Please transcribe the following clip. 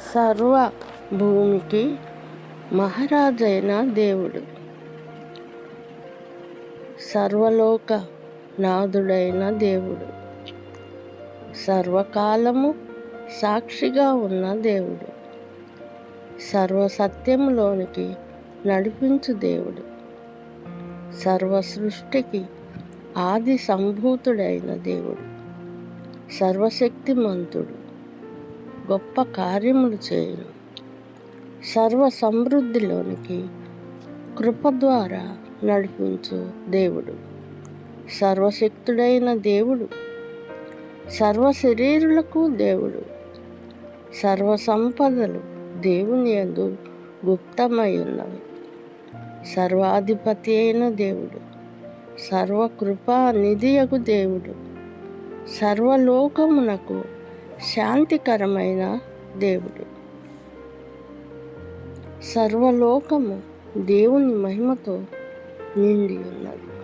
సర్వ భూమికి మహారాజైన దేవుడు, సర్వలోక నాథుడైన దేవుడు, సర్వకాలము సాక్షిగా ఉన్న దేవుడు, సర్వ సత్యములోనికి నడిపించు దేవుడు, సర్వ సృష్టికి ఆది సంభూతుడైన దేవుడు, సర్వశక్తిమంతుడు, గొప్ప కార్యములు చేయును, సర్వ సమృద్ధిలోనికి కృప ద్వారా నడిపించు దేవుడు, సర్వశక్తుడైన దేవుడు, సర్వ శరీరులకు దేవుడు, సర్వ సంపదలు దేవుని యందు గుప్తమై ఉన్నవి, సర్వాధిపతి అయిన దేవుడు, సర్వకృపా నిధియగు దేవుడు, సర్వలోకమునకు శాంతికరమైన దేవుడు. సర్వలోకము దేవుని మహిమతో నిండి ఉన్నది.